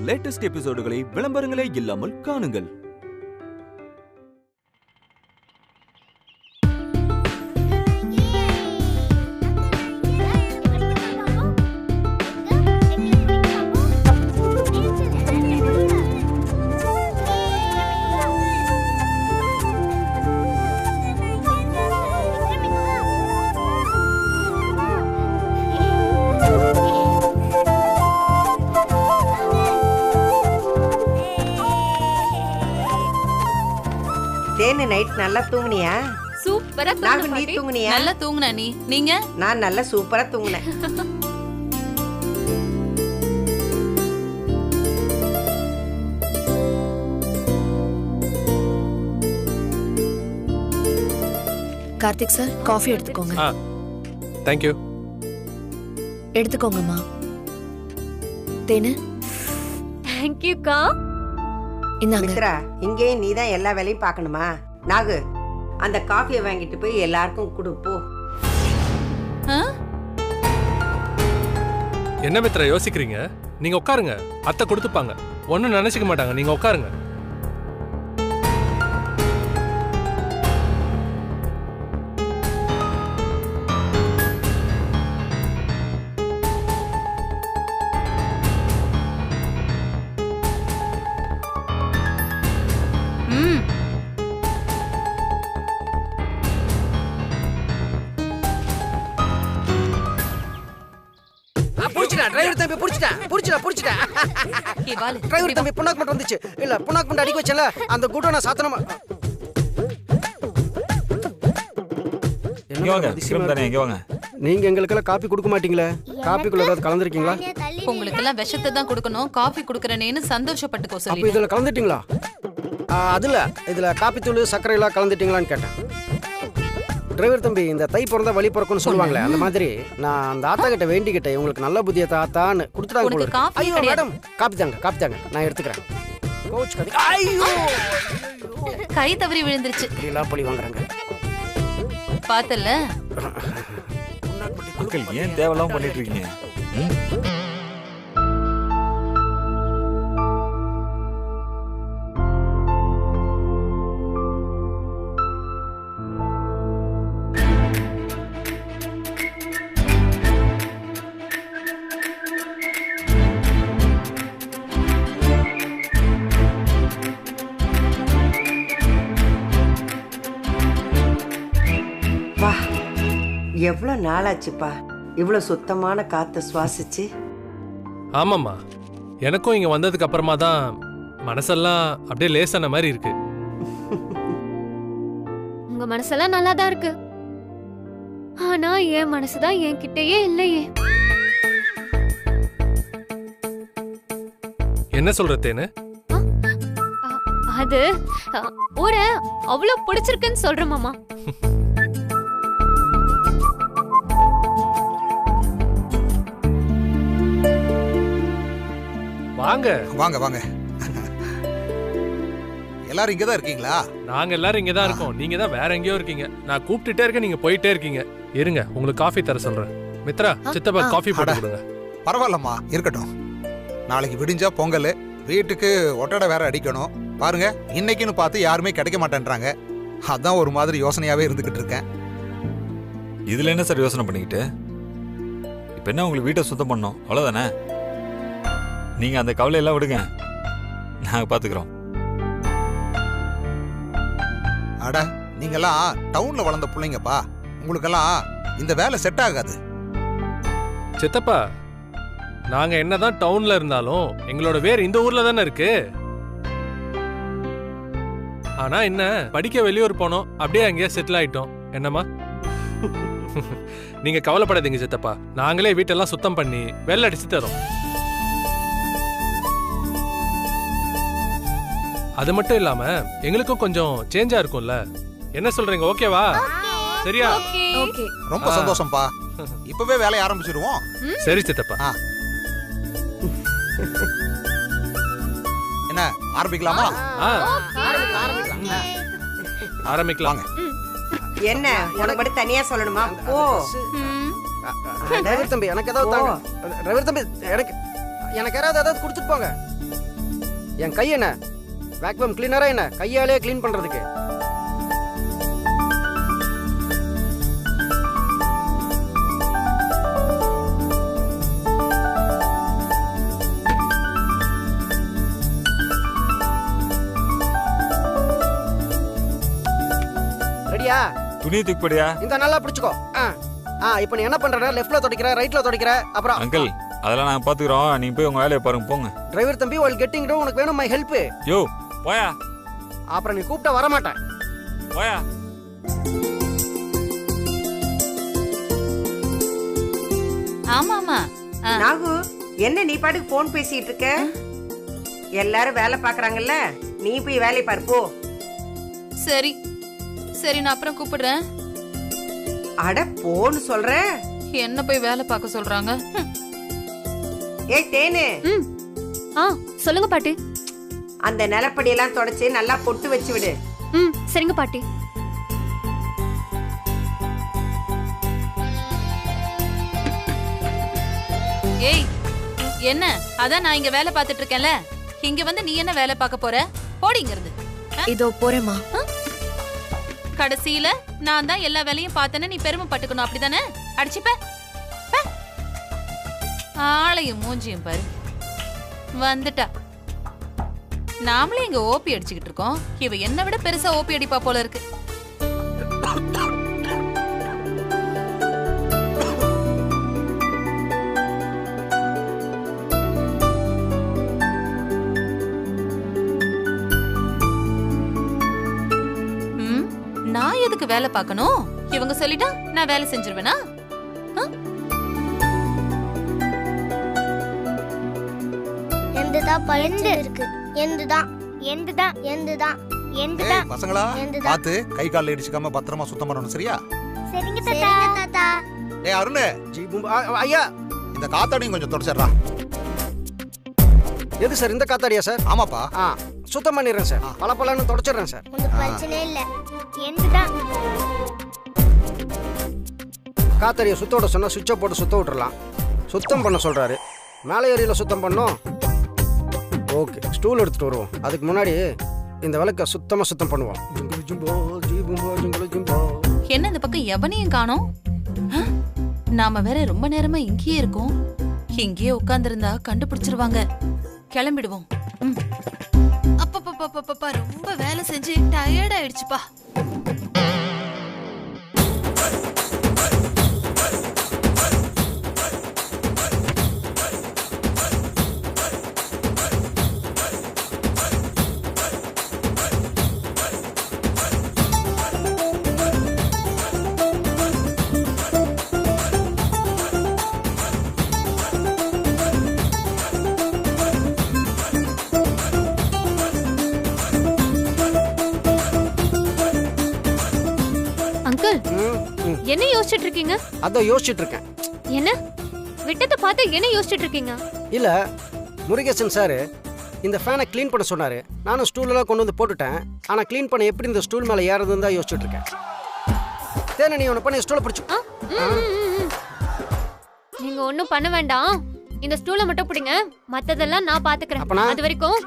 Latest எபிசோடுகளை விளம்பரங்களே இல்லாமல் காணுங்கள். தேனு நைட் நல்லா தூங்குனியா? சூப்பரா தூங்குனேன். நீ தூங்குனியா? நல்லா தூங்குன நீ. நீங்க? நான் நல்லா சூப்பரா தூங்குனேன். கார்த்திக் சார் காஃபி எடுத்துக்கோங்க. Thank you. எடுத்துக்கோங்கம்மா. தேனு. தேங்க் யூ கா. இந்தாங்க. மித்ரா, இங்கே நீ தான் எல்லா வேலையும் பார்க்கணுமா? நாகு, அந்த காஃபியை வாங்கிட்டு போய் எல்லாருக்கும் கொடு போ. என்ன மித்ரா யோசிக்கிறீங்க? நீங்க உட்காருங்க, அத்தை கொடுத்துப்பாங்க. ஒன்னும் நினைச்சுக்க மாட்டாங்க, நீங்க உட்காருங்க. டிரைவர் தம்பி புடிச்சிட்டா. டிரைவர் தம்பி புண்ணாக்கு மட்டும் வந்துச்சு. இல்ல புண்ணாக்கு மட்டும் அடிக்க வச்சல, அந்த கூட்டம் நான் சாத்தனமா. நீங்க எங்களுக்கெல்லாம் காபி கொடுக்க மாட்டீங்களே? காபிக்குள்ள ஏதாவது கலந்துருக்கீங்களா? உங்களுக்கு எல்லாம் விஷத்தை தான் கொடுக்கணும், காஃபி கொடுக்கறேன்னு சந்தோஷப்பட்டுக்கோ சொல்லி. அப்ப இதுல கலந்துட்டீங்களா? இதுல காபி தூள் சர்க்கரை எல்லாம் கலந்துட்டீங்களான்னு கேட்டேன். டிரைவர் தம்பி, இந்த தை பிறந்தா வழி பிறக்கும்னு சொல்லுவாங்களே, அந்த மாதிரி நான் அந்த ஆத்தா கிட்ட வேண்டிக்கிட்டேன், உங்களுக்கு நல்ல புத்திய தாத்தான்னு கொடுத்துட்டாங்க. ஐயோ மேடம், காப்பி தாங்க, நான் எடுத்துக்கிறேன். கை தவறி விழுந்துருச்சு. எல்லாம் பழி வாங்குறாங்க. பாத்தல ஏன் தேவையில்லாம பண்ணிட்டு இருக்கீங்க? எவ்வளவு நாளாச்சுப்பா இவ்வளவு சுத்தமான காத்த சுவாசிச்சு. ஆமாம்மா, எனக்கும் இங்க வந்ததுக்கு அப்புறமா தான் மனசெல்லாம் அப்படியே லேசான மாதிரி இருக்கு. உங்க மனசெல்லாம் நல்லா தான் இருக்கு, ஆனா என் மனசுதான் என்கிட்டயே இல்லையே. என்ன சொல்ற தேனு? அது ஊரை அவ்வளவு பிடிச்சிருக்குன்னு சொல்றேன் மாமா. வாங்க வாங்க வாங்க. எல்லாரும் இங்க தான் இருக்கீங்களா? நாங்க எல்லாரும் இங்க தான் இருக்கோம். நீங்க தான் வேற எங்கேயோ இருக்கீங்க. நான் கூப்பிட்டுட்டே இருக்கேன், நீங்க போயிட்டே இருக்கீங்க. இருங்க, உங்களுக்கு காஃபி தர சொல்றேன். மித்ரா, சித்தப்பா காஃபி போட்டு கொடுங்க. பரவாயில்லம்மா, இருக்கட்டும். நாளைக்கு விடிஞ்சா பொங்கல், வீட்டுக்கு ஒட்டடை வேற அடிக்கணும். பாருங்க, இன்னைக்குன்னு பார்த்து யாருமே கிடைக்க மாட்டேன்றாங்க. அதான் ஒரு மாதிரி யோசனையாவே இருந்துகிட்டு இருக்கேன். இதுல என்ன சார் யோசனை பண்ணிக்கிட்டு? இப்ப என்ன, உங்களுக்கு வீட்டை சுத்தம் பண்ணோம், அவ்வளவுதானே? நீங்க அந்த கவலையெல்லாம் விடுங்க, நாங்க பாத்துக்கிறோம். அட, நீங்கெல்லாம் டவுன்ல வளர்ந்த பிள்ளைங்கப்பா, உங்களுக்கெல்லாம் இந்த வேலை செட் ஆகாது. சித்தப்பா, நாங்க என்னதான் டவுன்ல இருந்தாலும் எங்களோட வேர் இந்த ஊர்ல தானே இருக்கு. ஆனா என்ன, படிக்க வெளியூர் போனோம், அப்படியே அங்கேயே செட்டில் ஆயிட்டோம். என்னம்மா? நீங்க கவலைப்படாதீங்க சித்தப்பா, நாங்களே வீட்டெல்லாம் சுத்தம் பண்ணி வெள்ளை அடிச்சு தரோம். அது மட்டும் இல்லாம எங்களுக்கும் கொஞ்சம் சேஞ்சா இருக்கும்ல. என்ன சொல்றீங்க? ஓகேவா? சரியா? ரொம்ப சந்தோஷம்பா. இப்பவே வேலைய ஆரம்பிச்சிடுவோம். சரி சித்தப்பா. என்ன, ஆரம்பிக்கலாமா? ஆரம்பிக்கலாம். என்ன, உனக்கு மட்டும் தனியா சொல்லணுமா? போ. டிரைவர் தம்பி, எனக்கு ஏதாவது டிரைவர் தம்பி, எனக்கு எனக்கு யாராவது ஏதாவது கொடுத்துட்டு போங்க. என் கை என்ன வேக்யூம் கிளீனரா என்ன கையாலே க்ளீன் பண்றதுக்கு? ரெடியா? துணியை தூக்கிப்படியா? இந்த நல்லா பிடிச்சுக்கோ. இப்போ நீ என்ன பண்ற? லெஃப்ட்ல துடைக்கிற, ரைட்ல துடைக்கிற, அப்புறம் அங்கிள் அதெல்லாம் நாங்க பாத்துக்கிறோம். நீங்க போய் உங்க வேலையை பாருங்க போங்க. டிரைவர் தம்பி while getting down உனக்கு வேணும் மை ஹெல்ப். யோ போயா. அப்புறம் நீ கூப்பிட்டா வர மாட்டேன். போயா. ஆமா ஆமா. நாகு என்ன நீ பாட்டுக்கு போன் பேசிட்டு இருக்க? எல்லாரும் வேலை பாக்குறாங்கல்ல, நீ போய் வேலையை பாரு போ. சரி சரி, நான் அப்புறம் கூப்பிடுறேன். அட போன்னு சொல்றேன். என்ன போய் வேலை பார்க்க சொல்றாங்க? ஏய் தேனு, சொல்லுங்க பாட்டி. அந்த நிலப்படியெல்லாம் தொடச்சு நல்லா பொட்டு வச்சு விடு. சரிங்க பாட்டி. ஏய் என்ன? அதான் நான் இங்க வேலை பார்த்துட்டு இருக்கேன்ல, இங்க வந்து நீ என்ன வேலை பார்க்க போற? போடிங்கிறது. இதோ போறேம்மா. கடைசியில நான் தான் எல்லா வேலையும் பார்த்தேன்னு நீ பெருமைப்பட்டுக்கணும், அப்படிதானே? அடிச்சுப்ப ஆளையும் மூஞ்சியும் பாரு. வந்துட்டா. நாமளே இங்க ஓபி அடிச்சுக்கிட்டு இருக்கோம், இவ என்ன விட பெருசா ஓபி அடிப்பா போல இருக்கு. நான் எதுக்கு வேலை பார்க்கணும்? இவங்க சொல்லிட்டா நான் வேலை செஞ்சிருவேனா? பசங்களா பாத்து கை கால் இடிச்சுக்காம பத்திரமா சுத்தம் பண்ணணும், சரியா? சரிங்க தாத்தா. ஏய் அருண், ஐயா இந்த காத்தாடியும் கொஞ்சம் தொடச்சிடுறா. எது சார் இந்த காத்தாடியா சார்? ஆமாப்பா. சுத்தம் பண்ணிடுறேன் சார். பலன்னு தொடச்சிடுறேன் சார். பிரச்சனை இல்ல. எந்துதான் காத்தாடியை சுத்த விட சொன்னா சுவிட்சை போட்டு சுத்த விட்டுறலாம். சுத்தம் பண்ண சொல்றாரு. மேலே ஏரியில சுத்தம் பண்ணோம். ஓகே, ஸ்டூல் எடுத்துட்டு வருவோம். அதுக்கு முன்னாடி இந்த விளக்க சுத்தம் பண்ணுவோம். என்ன இந்த பக்கம் எவனையும் காணோம்? நாம வேற ரொம்ப நேரமா இங்கேயே இருக்கோம். இங்கேயே உட்கார்ந்திருந்தா கண்டுபிடிச்சிருவாங்க. கிளம்பிடுவோம். அப்பப்பா ரொம்ப வேலை செஞ்சு டயர்ட் ஆயிடுச்சுப்பா. என்ன யோசிச்சுட்டு இருக்கீங்க? அதான் யோசிச்சுட்டு இருக்கேன். என்ன விட்டத்தை பார்த்து என்ன யோசிச்சுட்டு இருக்கீங்க? இல்ல முருகேசன் சார் இந்த ஃபேனை க்ளீன் பண்ண சொன்னாரு. நானும் ஸ்டூலெல்லாம் கொண்டு வந்து போட்டுட்டேன். ஆனா க்ளீன் பண்ண எப்படி இந்த ஸ்டூல் மேல ஏறதுன்னு தான் யோசிச்சுட்டு இருக்கேன். தேன நீ ஒன்று பண்ணி ஸ்டூலை பிடிச்சு. நீங்க ஒன்னும் பண்ண வேண்டாம். இந்த ஸ்டூலை மட்டும் பிடிங்க, மத்ததெல்லாம் நான் பாத்துக்கிறேன். அது வரைக்கும்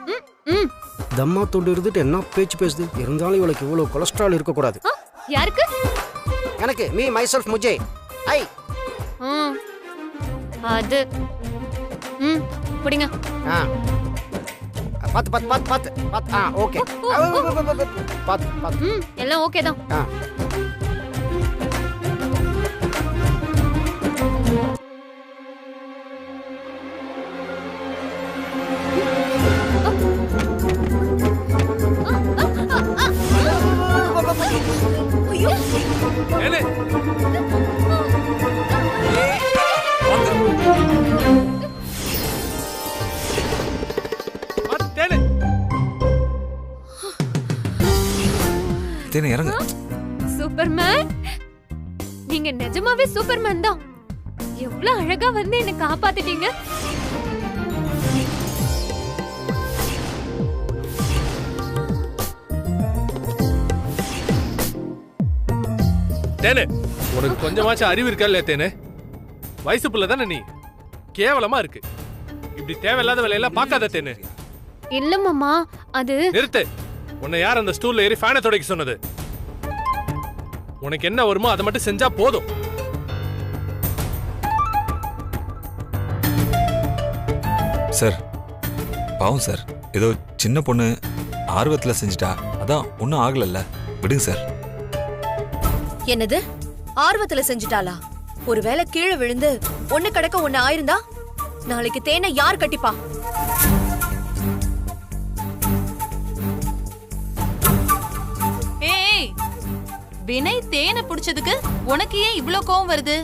தம்மா தொண்டு இருந்துட்டு என்ன பேச்சு பேசுது. இருந்தாலும் இவளுக்கு இவ்வளவு கொலஸ்ட்ரால் இருக்கக்கூடாது. யாருக்கு? எனக்கு மீ மை செல்ஃப் முஜே. ஐ அது பிடிங்க. பாத்து ஓகே. பாத்து எல்லாம் ஓகே தான். இறங்க. சூப்பர்மேன், நீங்க நிஜமாவே சூப்பர்மேன் தான். எவ்வளவு அழகா வந்து என்ன காப்பாத்திட்டீங்க. தேனே, உனக்கு கொஞ்சமாச்சும் அறிவு இருக்கா இல்லையா? தேனே, வயசு புள்ள தானே நீ. கேவலமா இருக்கு. இப்படி தேவையில்லாத வேலையெல்லாம் பார்க்காத தேனு. இல்ல மாமா, அது நிறுத்து. உன்னை யார் அந்த ஸ்டூல்ல ஏறி ஃபேனை துடைக்க சொன்னது? உனக்கு என்ன வருமோ அதை மட்டும் செஞ்சா போதும். சார் பாவம் சார், ஏதோ சின்ன பொண்ணு ஆர்வத்துல செஞ்சுட்டா, அதான் ஒன்றும் ஆகலல்ல, விடுங்க சார். என்னது ஆர்வத்துல செஞ்சுட்டாளா? ஒருவேளை கீழே விழுந்து ஒண்ணு கிடக்க ஒண்ணு ஆயிருந்தா நாளைக்கு தேனை யார் கட்டிப்பா? ஏய், வினய் தேனை புடிச்சதுக்கு உனக்கு ஏன் இவ்ளோ கோவம் வருது?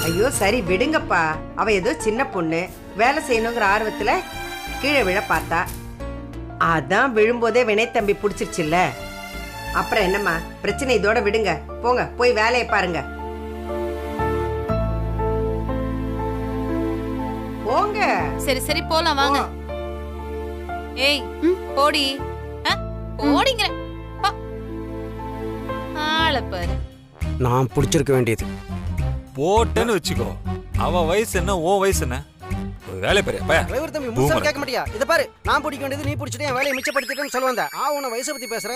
ஐயோ சரி விடுங்கப்பா. அவ ஏதோ சின்ன பொண்ணு, வேலை செய்யணுங்கிற ஆர்வத்துல கீழே விழ பார்த்தா. அதான் விழும்போதே வினய் தம்பி பிடிச்சிருச்சுல்ல. அப்புறம் என்னம்மா பிரச்சனை, இதோட விடுங்க. போங்க போய் வேலையை பாருங்க. போங்க. சரி சரி போலாம் வாங்க. ஏய் போடி, போடிங்கிற ஆள பாரு. நான் பிடிச்சிருக்க வேண்டியது போட்டேன்னு வச்சுக்கோ. அவ வயசு என்ன, ஓ வயசு என்ன? ஒரு வேலை பெரிய டிரைவர் தம்பி முழுசா கேட்க மாட்டியா? இத பாரு, நான் பிடிக்க வேண்டியது நீ பிடிச்சிட்டு என் வேலையை மிச்சப்படுத்திட்டேன்னு சொல்ல வந்த. உன்னை வயசை பத்தி பேசுற.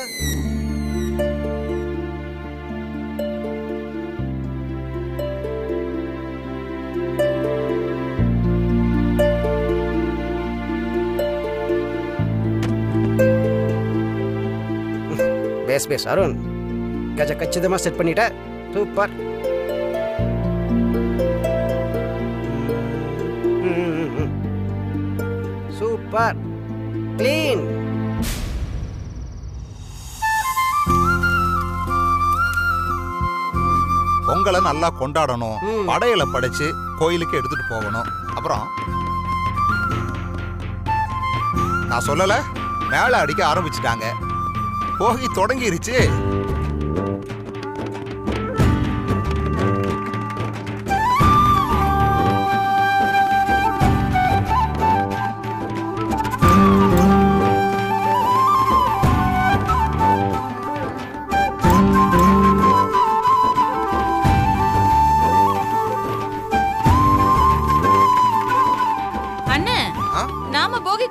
பேஸ் பேஸ் அருண், கச்சிதமா செட் பண்ணிட்ட. சூப்பர். Super clean. பொங்கலை நல்லா கொண்டாடணும், படையலை படைச்சு கோயிலுக்கு எடுத்துட்டு போகணும். அப்புறம் நான் சொல்லல, மேல அடிக்க ஆரம்பிச்சுட்டாங்க, போகி தொடங்கிருச்சு.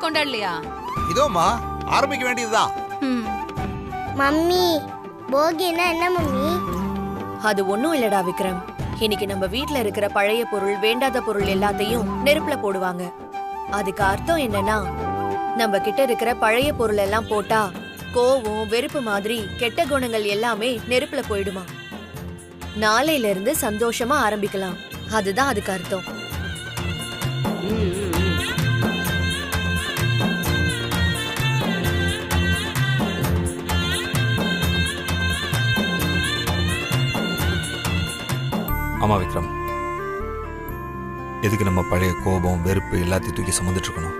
கொண்டாடலையா? இதோமா ஆரம்பிக்க வேண்டியதுதான். மம்மி, போகினா என்ன மம்மி? அது ஒண்ணும் இல்லடா விக்ரம். இன்னைக்கு நம்ம வீட்ல இருக்கிற பழைய பொருள், வேண்டாத பொருள் எல்லாத்தையும் நெருப்புல போடுவாங்க. அதுக்கு அர்த்தம் என்னன்னா, நம்ம கிட்ட இருக்கிற பழைய பொருள் எல்லாம் போட்டா கோவம், வெறுப்பு மாதிரி கெட்ட குணங்கள் எல்லாமே நெருப்புல போயிடுமா. நாளையில இருந்து சந்தோஷமா ஆரம்பிக்கலாம். அதுதான் அதுக்கு அர்த்தம். ஆமா விக்ரம், எதுக்கு நம்ம பழைய கோபம், வெறுப்பு எல்லாத்தையும் தூக்கி சுமந்துட்டு இருக்கணும்?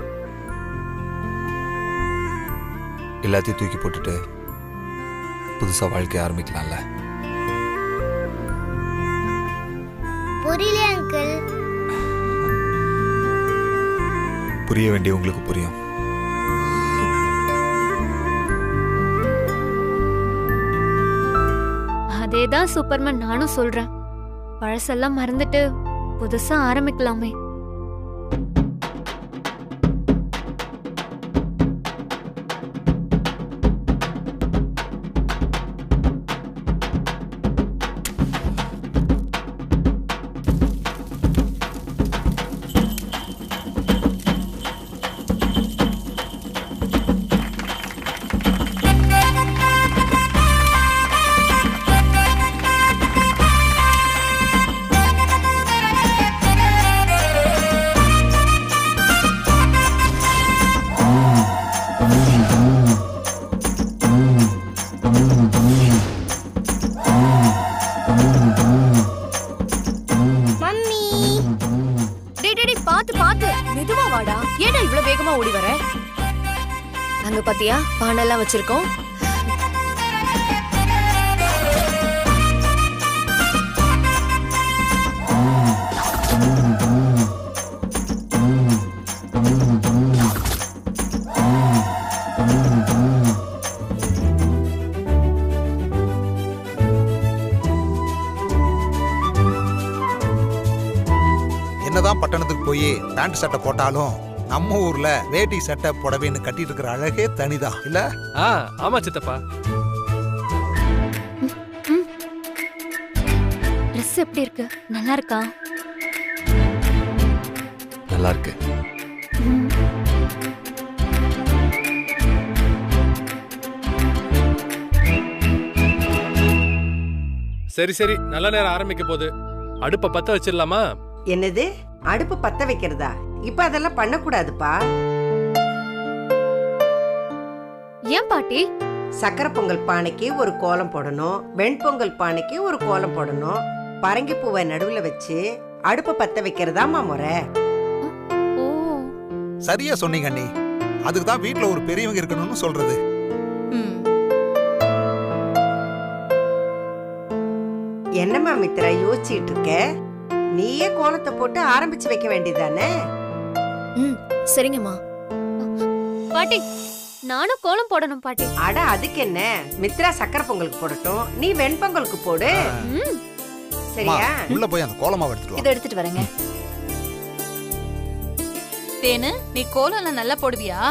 எல்லாத்தையும் தூக்கி போட்டுட்டு புதுசா வாழ்க்கைய ஆரம்பிக்கலாம்ல. புரியல அங்கிள். புரிய வேண்டிய உங்களுக்கு புரியும். அதேதான் சூப்பர்மேன் நானும் சொல்றேன். பழசெல்லாம் மறந்துட்டு புதுசா ஆரம்பிக்கலாமே. அங்க பாத்தியா பானெல்லாம் வச்சிருக்கோம். என்னதான் பட்டணத்துக்கு போய் பேண்ட் சட்டை போட்டாலும் நம்ம ஊர்ல வேட்டி சட்டை புடவைன்னு கட்டிட்டு இருக்கிற அழகே தனிதான் இல்ல? ஆமா சித்தப்பா. ட்ரெஸ் எப்படி இருக்கு? நல்லா இருக்கா? நல்லா இருக்கு. சரி சரி, நல்ல நேரம் ஆரம்பிக்க போகுது. அடுப்பை பத்த வச்சிடலாமா? என்னது அடுப்பு பத்த வைக்கிறதா? இப்ப அதெல்லாம் பண்ணக்கூடாதுப்பா. ஏன் பாட்டி? சக்கரை பொங்கல் பானைக்கு ஒரு கோலம் போடணும், வெண்பொங்கல் பானைக்கு ஒரு கோலம் போடணும், பரங்கி பூவை நடுவுல வச்சு அடுப்பை பத்த வைக்கிறதாமா முறை. ஓ, சரியா சொன்னீங்க அண்ணி. அதுக்கு தான் வீட்டுல ஒரு பெரியவங்க இருக்கணும்னு சொல்றது. என்னம்மா மித்ரா யோசிச்சுட்டு இருக்க? நீயே கோலத்தை போட்டு ஆரம்பிச்சு வைக்க வேண்டியதானே? சரிங்கம்மா. பாட்டி நானும் கோலம் போடணும் பாட்டி. அட அதுக்கு என்ன, மித்ரா சக்கரை பொங்கலுக்கு போடட்டும், நீ வெண்பொங்கலுக்கு போடு. சரியா? உள்ள போய் அந்த கோலமாவை எடுத்துட்டு வா. இதை எடுத்துட்டு வரேங்க. தேனு, நீ கோலம் எல்லாம் நல்லா போடுவியா?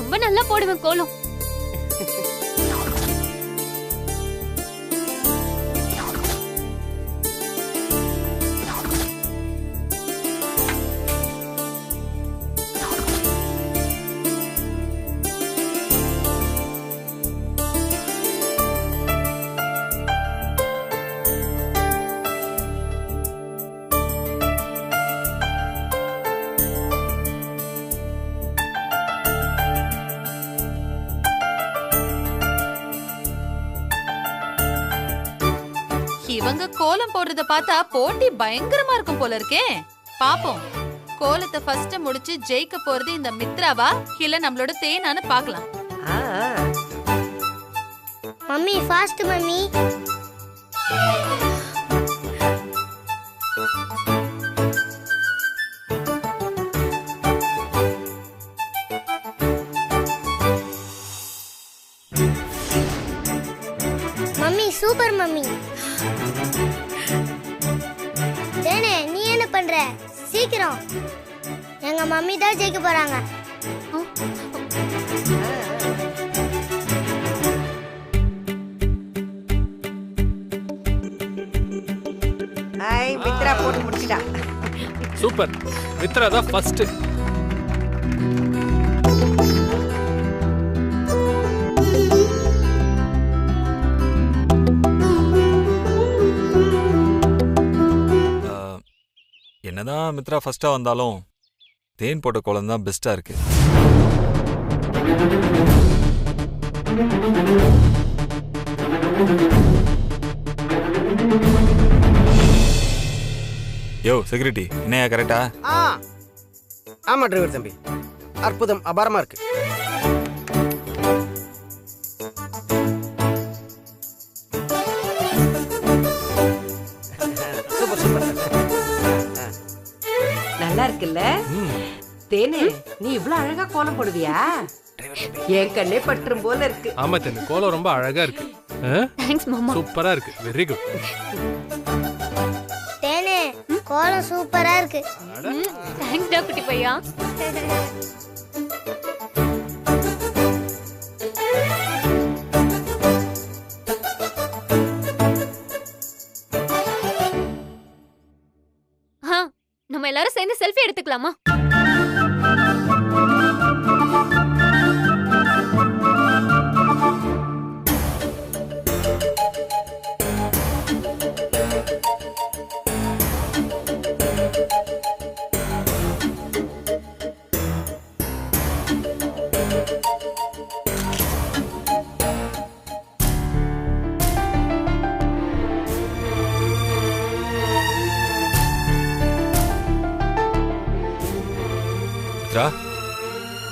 ரொம்ப நல்லா போடுவேன் கோலம். இவங்க கோலம் போடுறத பார்த்தா போட்டி பயங்கரமா இருக்கும் போல இருக்கே. பாப்போம், கோலத்தை ஃபர்ஸ்ட் முடிச்சு ஜெயிக்க போறது இந்த மித்ராவா இல்ல நம்மளோட தேனான்னு பார்க்கலாம். Mummy fast mummy. Mummy super mummy. தேனே நீ என்ன பண்ற? சீக்கிரம், எங்க மம்மி தான் ஜெயிக்க போறாங்க. மித்ரா போட்டு முடிச்சிட்டா. சூப்பர், மித்ரா தான் ஃபர்ஸ்ட். என்னதான் மித்ரா ஃபர்ஸ்டா வந்தாலும் தேன் போட்ட கோலம் தான் பெஸ்டா இருக்கு. யோ செக்யூரிட்டி, என்னையா கரெக்டா? ஆமா டிரைவர் தம்பி, அற்புதம், அபாரமா இருக்கு. சூப்பர் சூப்பர், நல்லா இருக்குல்ல? தேனே, நீ இவ்வளவு அழகா கோலம் போடுவியா? என் கண்ணே பற்றும் போல இருக்கு. ஆமா தேனு, கோலம் ரொம்ப அழகா இருக்கு. தேங்க்ஸ் மாமா. சூப்பரா இருக்கு, வெரி குட். தேனே கோலம் சூப்பரா இருக்கு. தேங்க்ஸ் டா குட்டி பையா. நம்ம எல்லாரும் சேர்ந்து செல்ஃபி எடுத்துக்கலாமா?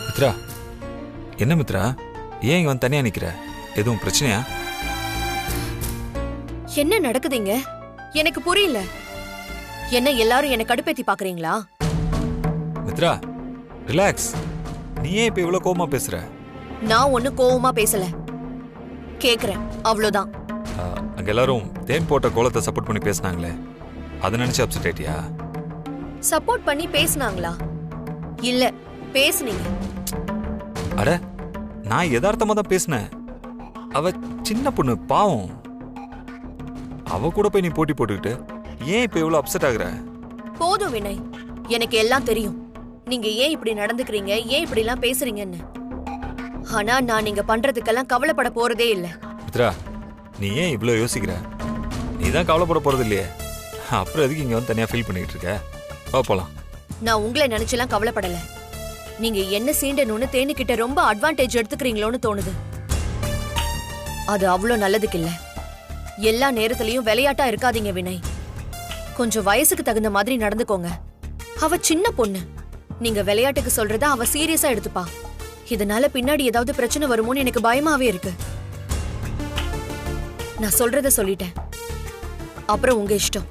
மித்ரா, என்ன மித்ரா, ஏன் இங்க வந்து தனியா நிக்கிற? எதுவும் பிரச்சனையா? என்ன நடக்குதுங்க? எனக்கு புரியல. என்ன எல்லாரும் என்ன கடுப்பேத்தி பாக்குறீங்களா? மித்ரா ரிலாக்ஸ். நீ ஏன் இப்ப இவ்வளவு கோவமா பேசுற? நான் ஒண்ணு கோவமா பேசல, கேக்குறேன் அவ்வளவுதான். அங்க எல்லாரும் தேன் போட்ட கோலத்தை சப்போர்ட் பண்ணி பேசினாங்களே, அதை நினைச்சு அப்செட் ஆயிட்டியா? சப்போர்ட் பண்ணி பேசுனாங்களா? இல்ல, பேசுனீங்க. அட நான் யதார்த்தமா தான் பேசினேன். அவ சின்ன பொண்ணு, பாவம். அவ கூட போய் நீ போட்டி போட்டுக்கிட்டு ஏன் இப்ப இவ்வளவு அப்செட் ஆகுற? போதும் வினய், எனக்கு எல்லாம் தெரியும். நீங்க ஏன் இப்படி நடந்துக்கிறீங்க, ஏன் இப்படி எல்லாம் பேசுறீங்கன்னு. ஆனா நான் நீங்க பண்றதுக்கெல்லாம் கவலைப்பட போறதே இல்ல. மித்ரா, நீ ஏன் இவ்வளவு யோசிக்கிற? நீ தான் கவலைப்பட போறது இல்லையே, அப்புறம் எதுக்கு இங்க வந்து தனியா ஃபீல் பண்ணிட்டு இருக்க? வா போலாம். நான் உங்களை நினைச்செல்லாம் கவலைப்படல. நீங்க என்ன சீண்டனுன்னு தேனிக்கிட்ட ரொம்ப அட்வான்டேஜ் எடுத்துக்கிறீங்களோன்னு தோணுது. அது அவ்வளோ நல்லதுக்கு இல்ல. எல்லா நேரத்திலையும் விளையாட்டா இருக்காதீங்க வினய். கொஞ்சம் வயசுக்கு தகுந்த மாதிரி நடந்துக்கோங்க. அவ சின்ன பொண்ணு. நீங்க விளையாட்டுக்கு சொல்றத அவ சீரியஸா எடுத்துப்பா. இதனால பின்னாடி ஏதாவது பிரச்சனை வருமோன்னு எனக்கு பயமாவே இருக்கு. நான் சொல்றத சொல்லிட்டேன். அப்புறம் உங்க இஷ்டம்.